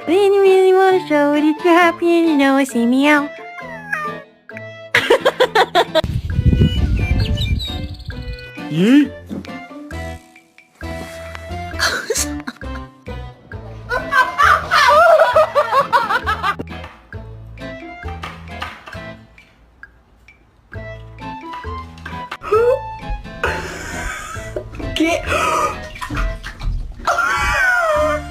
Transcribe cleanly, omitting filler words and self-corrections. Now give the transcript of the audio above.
Really, really want to show it if you're happy and you know it, see me out. Yeet.